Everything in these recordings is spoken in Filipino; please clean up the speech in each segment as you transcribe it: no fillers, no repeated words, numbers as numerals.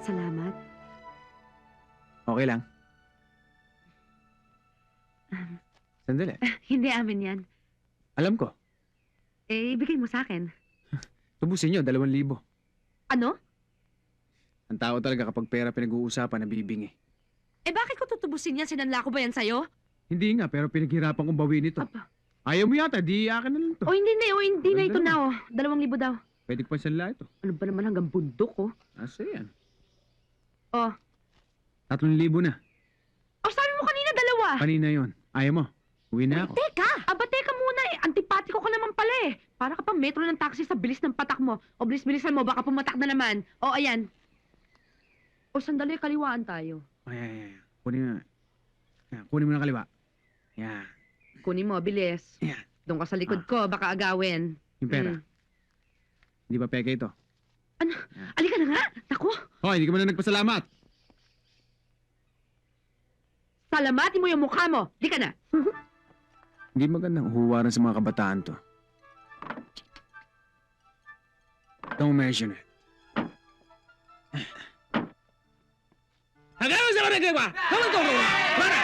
Salamat. Okay lang. Sandali. Hindi amin yan. Alam ko. Ibigay mo sa akin. Tubusin nyo, 2,000. Ano? Ang tao talaga kapag pera pinag-uusapan, nabibingi. Bakit ko tutubusin yan? Sinanla ko ba yan sa'yo? Hindi nga, pero pinaghirapan kong bawiin ito. Aba. Ayaw mo yata, di akin na lang to. Hindi na ito Ganda na, 2,000 daw. Pwede ko pa sanla ito. Ano ba naman hanggang bundok, Asa yan? Oh. 3,000 na. Sabi mo kanina 2. Kanina yon. Ayaw mo? Uwi na ako. Teka! Teka muna Antipatiko ka naman pala Para ka pa metro ng taxi sa bilis ng patak mo. O bilis-bilisan mo, baka pumatak na naman. Ayan. Sandali, kaliwaan tayo. Ay. Kunin mo. Yan, kunin mo ng kaliwa. Yan. Kunin mo, bilis. Yan. Doon ka sa likod ko, baka agawin. Yung pera. Hindi ba peke ito? Ano? Alika na nga! Naku! Hoy, hindi ka man na nagpasalamat. Salamatin mo yung mukha mo! Di ka na! Hindi magandang huwaran sa mga kabataan to. Don't mention it. Hanggang sa mga nagawa! Hanggang ko! Para!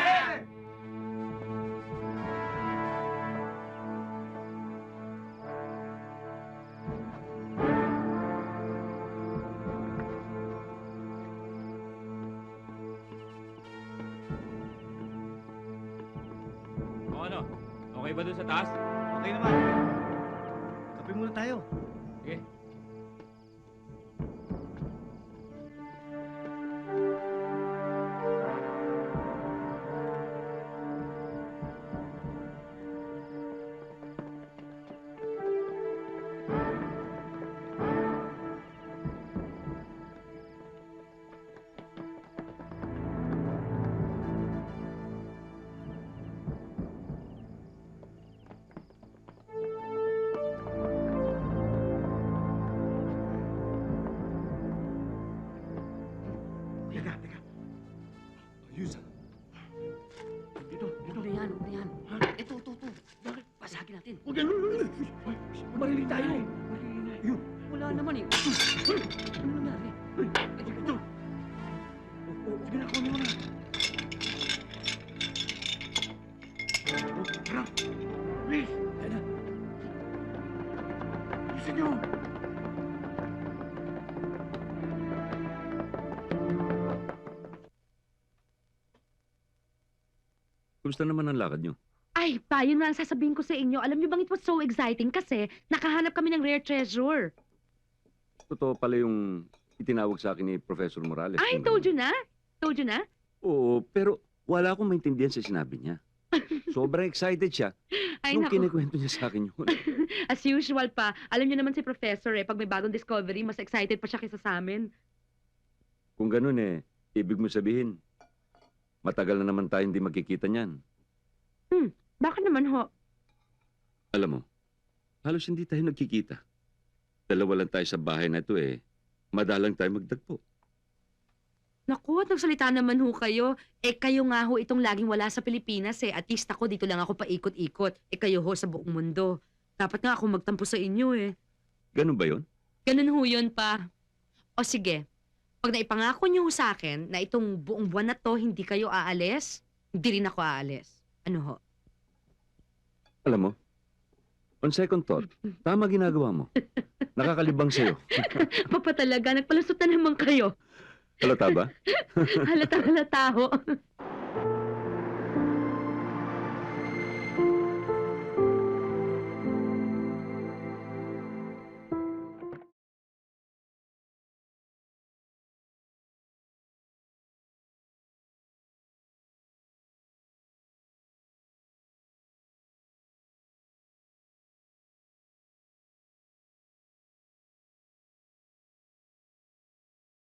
O ano? Okay ba doon sa taas? Okay naman. Kape muna tayo. Sige. Teka. Ayos ah. Dito. Huwag na yan. Ito. Bakit? Pasagin natin. Huwag yan. Marilig tayo. Yun. Wala naman Ano nangyari? Ito. Sige na, kunin mo na. Tara. Please. Ayan na. Bilisan niyo. Kumusta naman ang lakad nyo? Yun nga ang sasabihin ko sa inyo. Alam niyo bang it was so exciting kasi nakahanap kami ng rare treasure. Totoo pala yung itinawag sa akin ni Professor Morales. Told you na? Told you na? Oo, pero wala akong maintindihan sa sinabi niya. Sobrang excited siya nung Naku. kinikwento niya sa akin yun. As usual pa. Alam niyo naman si Professor pag may bagong discovery, mas excited pa siya kaysa sa amin. Kung ganun ibig mo sabihin, matagal na naman tayo hindi magkikita niyan. Bakit naman ho? Alam mo, halos hindi tayo nagkikita. Dalawa lang tayo sa bahay na ito madalang tayo magdagpo. Naku, at nagsalita naman ho kayo. Kayo nga ho itong laging wala sa Pilipinas At least ako, dito lang ako paikot-ikot. Kayo ho sa buong mundo. Dapat nga ako magtampo sa inyo Ganun ba yun? Ganun ho yun pa. O sige, pag naipangako niyo ho sa akin na itong buong buwan na to hindi kayo aalis, hindi rin ako aalis. Ano ho? Alam mo, on second thought, tama ginagawa mo. Nakakalibang sa'yo. Papa talaga, nagpalusot na naman kayo. Halata ba? Halata ho.